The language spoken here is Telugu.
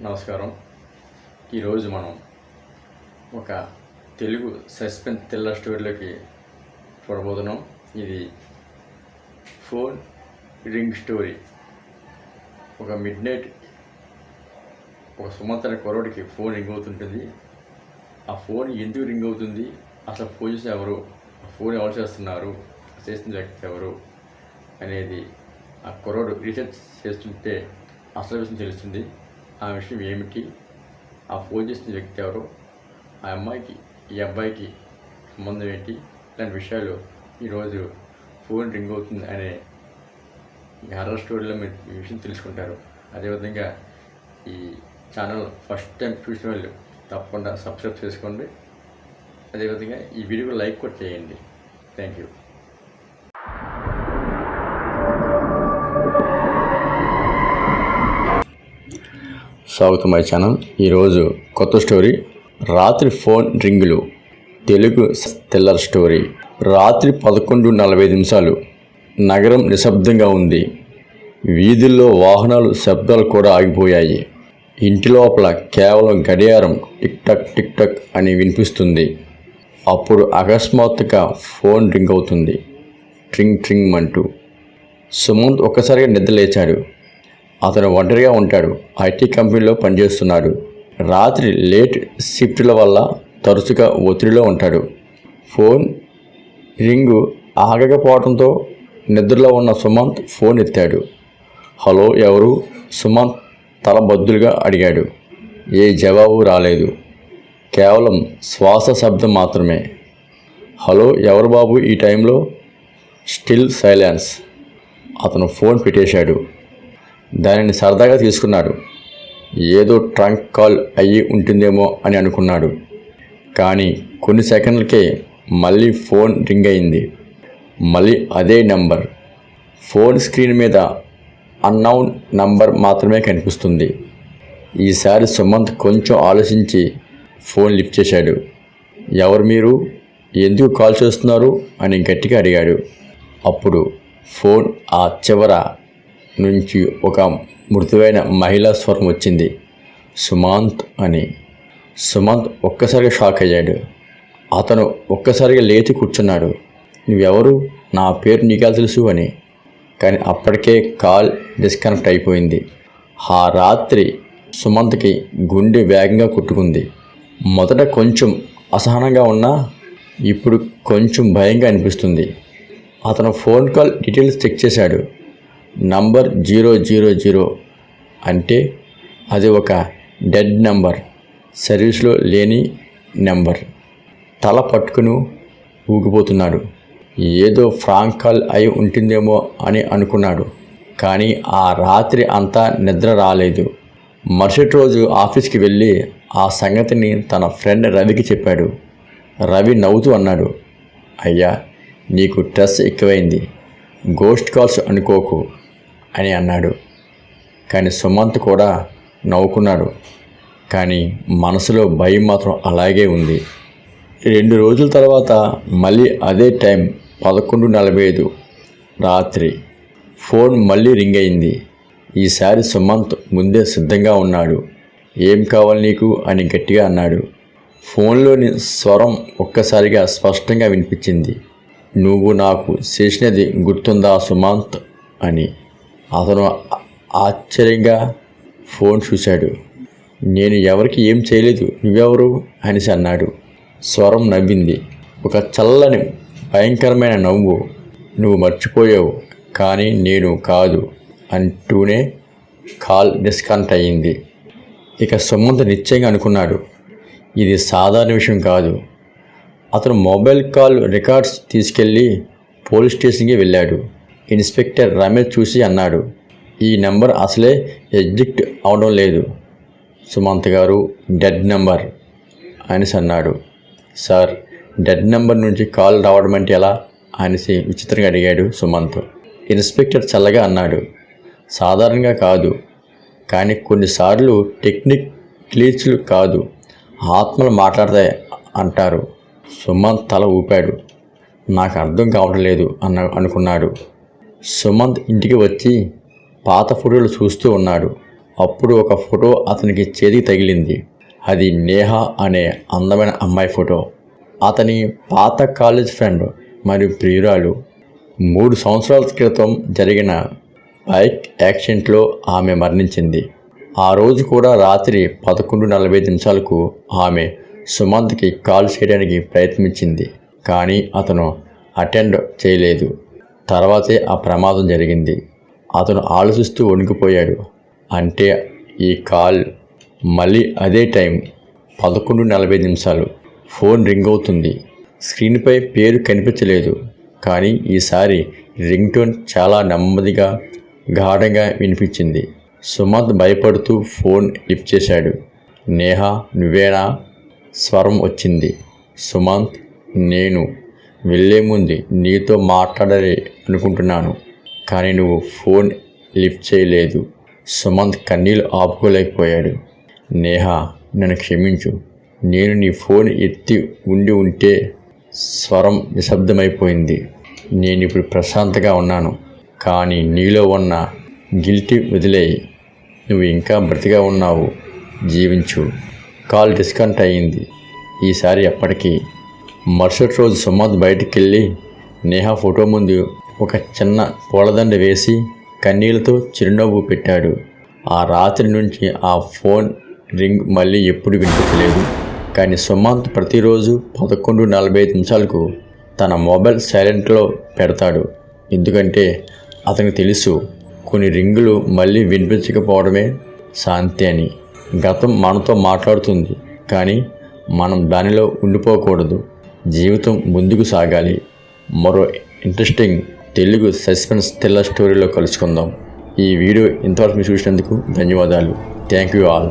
నమస్కారం. ఈరోజు మనం ఒక తెలుగు సస్పెన్స్ థ్రిల్లర్ స్టోరీలోకి చూడబోతున్నాం. ఇది ఫోన్ రింగ్ స్టోరీ. ఒక మిడ్ నైట్ ఒక సుమంత్ అనే కుర్రోడికి ఫోన్ రింగ్ అవుతుంటుంది. ఆ ఫోన్ ఎందుకు రింగ్ అవుతుంది, అసలు ఫోన్ చేసి ఎవరు, ఆ ఫోన్ ఎవరు చేస్తున్నారు, చేసిన వ్యక్తి ఎవరు అనేది ఆ కుర్రోడు రీసెర్చ్ చేస్తుంటే అసలు విషయం తెలుస్తుంది. ఆ విషయం ఏమిటి, ఆ ఫోన్ చేసిన వ్యక్తి ఎవరు, ఆ అమ్మాయికి ఈ అబ్బాయికి సంబంధం ఏంటి, ఇలాంటి విషయాలు ఈరోజు ఫోన్ రింగ్ అవుతుంది అనే ఈ హర్రర్ స్టోరీలో మీరు ఈ విషయం తెలుసుకుంటారు. అదేవిధంగా ఈ ఛానల్ ఫస్ట్ టైం చూసిన వాళ్ళు తప్పకుండా సబ్స్క్రైబ్ చేసుకోండి. అదేవిధంగా ఈ వీడియోకి లైక్ కూడా చేయండి. Thank you. స్వాగతం మై ఛానల్. ఈరోజు కొత్త స్టోరీ, రాత్రి ఫోన్ రింగులు. Telugu thriller story. రాత్రి 11:45 నగరం నిశ్శబ్దంగా ఉంది. వీధుల్లో వాహనాలు శబ్దాలు కూడా ఆగిపోయాయి. ఇంటి లోపల కేవలం గడియారం టిక్ టక్ టిక్ టక్ అని వినిపిస్తుంది. అప్పుడు అకస్మాత్తుగా ఫోన్ రింగ్ అవుతుంది. ట్రింగ్ ట్రింగ్ అంటూ. సుమంత్ ఒక్కసారిగా నిద్ర లేచాడు. అతను ఒంటరిగా ఉంటాడు. ఐటీ కంపెనీలో పనిచేస్తున్నాడు. రాత్రి లేట్ షిఫ్ట్ల వల్ల తరచుగా ఒత్తిడిలో ఉంటాడు. ఫోన్ రింగు ఆగకపోవడంతో నిద్రలో ఉన్న సుమంత్ ఫోన్ ఎత్తాడు. హలో, ఎవరు? సుమంత్ తల బద్దులుగా అడిగాడు. ఏ జవాబు రాలేదు. కేవలం శ్వాస శబ్దం మాత్రమే. హలో, ఎవరు బాబు ఈ టైంలో? Still silence. అతను ఫోన్ పెట్టేశాడు. దానిని సరదాగా తీసుకున్నాడు. ఏదో ట్రంక్ కాల్ అయ్యి ఉంటుందేమో అని అనుకున్నాడు. కానీ కొన్ని సెకండ్లకే మళ్ళీ ఫోన్ రింగ్ అయింది. మళ్ళీ అదే నంబర్. ఫోన్ స్క్రీన్ మీద అన్నౌన్ నంబర్ మాత్రమే కనిపిస్తుంది. ఈసారి సుమంత్ కొంచెం ఆలోచించి ఫోన్ లిఫ్ట్ చేశాడు. ఎవరు మీరు? ఎందుకు కాల్ చేస్తున్నారు అని గట్టిగా అడిగాడు. అప్పుడు ఫోన్ ఆ చివర నుంచి ఒక మృదువైన మహిళా స్వరం వచ్చింది. సుమంత్ అని. సుమంత్ ఒక్కసారిగా షాక్ అయ్యాడు. అతను ఒక్కసారిగా లేచి కూర్చున్నాడు. నువ్వెవరు? నా పేరు నీకెలా తెలుసు అని. కానీ అప్పటికే కాల్ డిస్కనెక్ట్ అయిపోయింది. ఆ రాత్రి సుమంత్కి గుండె వేగంగా కొట్టుకుంది. మొదట కొంచెం అసహనంగా ఉన్నా ఇప్పుడు కొంచెం భయంగా అనిపిస్తుంది. అతను ఫోన్ కాల్ డీటెయిల్స్ చెక్ చేశాడు. నంబర్ 000 అంటే అది ఒక డెడ్ నెంబర్, సర్వీస్లో లేని నెంబర్. తల పట్టుకుని ఊగిపోతున్నాడు. ఏదో ఫ్రాంక్ కాల్ అయి ఉంటుందేమో అని అనుకున్నాడు. కానీ ఆ రాత్రి అంతా నిద్ర రాలేదు. మరుసటి రోజు ఆఫీస్కి వెళ్ళి ఆ సంగతిని తన ఫ్రెండ్ రవికి చెప్పాడు. రవి నవ్వుతూ అన్నాడు, అయ్యా, నీకు స్ట్రెస్ ఎక్కువైంది, గోస్ట్ కాల్స్ అనుకోకు అని అన్నాడు. కానీ సుమంత్ కూడా నవ్వుకున్నాడు. కానీ మనసులో భయం మాత్రం అలాగే ఉంది. 2 రోజుల తర్వాత మళ్ళీ అదే టైం 11:45 రాత్రి ఫోన్ మళ్ళీ రింగ్ అయింది. ఈసారి సుమంత్ ముందే సిద్ధంగా ఉన్నాడు. ఏం కావాలి నీకు అని గట్టిగా అన్నాడు. ఫోన్లోని స్వరం ఒక్కసారిగా స్పష్టంగా వినిపించింది. నువ్వు నాకు చేసినది గుర్తుందా సుమంత్ అని. అతను ఆశ్చర్యంగా ఫోన్ చూశాడు. నేను ఎవరికి ఏం చేయలేదు, నువ్వెవరు అనేసి అన్నాడు. స్వరం నవ్వింది. ఒక చల్లని భయంకరమైన నవ్వు. నువ్వు మర్చిపోయావు, కానీ నేను కాదు అంటూనే కాల్ డిస్కనెక్ట్ అయ్యింది. ఇక సుమంత్ నిశ్చయంగా అనుకున్నాడు, ఇది సాధారణ విషయం కాదు. అతను మొబైల్ కాల్ రికార్డ్స్ తీసుకెళ్ళి పోలీస్ స్టేషన్కి వెళ్ళాడు. ఇన్స్పెక్టర్ రమేష్ చూసి అన్నాడు, ఈ నెంబర్ అసలే ఎగ్జిట్ అవడం లేదు సుమంత్ గారు, డెడ్ నెంబర్ అనేసి అన్నాడు. సార్, డెడ్ నెంబర్ నుంచి కాల్ రావడం అంటే ఎలా అనేసి విచిత్రంగా అడిగాడు సుమంత్. ఇన్స్పెక్టర్ చల్లగా అన్నాడు, సాధారణంగా కాదు, కానీ కొన్నిసార్లు టెక్నిక్ గ్లిచ్లు కాదు, ఆత్మలు మాట్లాడతాయి అంటారు. సుమంత్ తల ఊపాడు. నాకు అర్థం కావడం లేదు అనుకున్నాడు. సుమంత్ ఇంటికి వచ్చి పాత ఫోటోలు చూస్తూ ఉన్నాడు. అప్పుడు ఒక ఫోటో అతనికి చేతికి తగిలింది. అది నేహ అనే అందమైన అమ్మాయి ఫోటో. అతని పాత కాలేజ్ ఫ్రెండ్ మరియు ప్రియురాలు. 3 సంవత్సరాల క్రితం జరిగిన బైక్ యాక్సిడెంట్లో ఆమె మరణించింది. ఆ రోజు కూడా రాత్రి 11:45 ఆమె సుమంత్కి కాల్ చేయడానికి ప్రయత్నించింది, కానీ అతను అటెండ్ చేయలేదు. తర్వాతే ఆ ప్రమాదం జరిగింది. అతను ఆలోచిస్తూ వణికిపోయాడు. అంటే ఈ కాల్ మళ్ళీ అదే టైం 11:45. ఫోన్ రింగ్ అవుతుంది. స్క్రీన్పై పేరు కనిపించలేదు, కానీ ఈసారి రింగ్ టోన్ చాలా నెమ్మదిగా గాఢంగా వినిపించింది. సుమంత్ భయపడుతూ ఫోన్ లిఫ్ట్ చేశాడు. నేహ, నువ్వేనా? స్వరం వచ్చింది. సుమంత్, నేను వెళ్ళే ముందు నీతో మాట్లాడాలి అనుకుంటున్నాను, కానీ నువ్వు ఫోన్ లిఫ్ట్ చేయలేదు. సుమంత్ కన్నీళ్ళు ఆపుకోలేకపోయాడు. నేహ, నన్ను క్షమించు. నేను నీ ఫోన్ ఎత్తి ఉంటే. స్వరం నిశ్శబ్దమైపోయింది. నేను ఇప్పుడు ప్రశాంతంగా ఉన్నాను, కానీ నీలో ఉన్న గిల్టీ వదిలేయి. నువ్వు ఇంకా బ్రతిగా ఉన్నావు, జీవించు. కాల్ డిస్కనెక్ట్ అయ్యింది. ఈసారి ఎప్పటికీ. మరుసటి రోజు సుమంత్ బయటికి వెళ్ళి నేహ ఫోటో ముందు ఒక చిన్న పూలదండ వేసి కన్నీళ్లతో చిరునవ్వు పెట్టాడు. ఆ రాత్రి నుంచి ఆ ఫోన్ రింగ్ మళ్ళీ ఎప్పుడు వినిపించలేదు. కానీ సుమంత్ ప్రతిరోజు 11:45 తన మొబైల్ సైలెంట్లో పెడతాడు. ఎందుకంటే అతనికి తెలుసు, కొన్ని రింగులు మళ్ళీ వినిపించకపోవడమే శాంతి అని. గతం మనతో మాట్లాడుతుంది, కానీ మనం దానిలో ఉండిపోకూడదు. జీవితం ముందుకు సాగాలి. మరో ఇంట్రెస్టింగ్ తెలుగు సస్పెన్స్ థ్రిల్లర్ స్టోరీలో కలుసుకుందాం. ఈ వీడియో ఇంతవరకు చూసినందుకు ధన్యవాదాలు. Thank you all.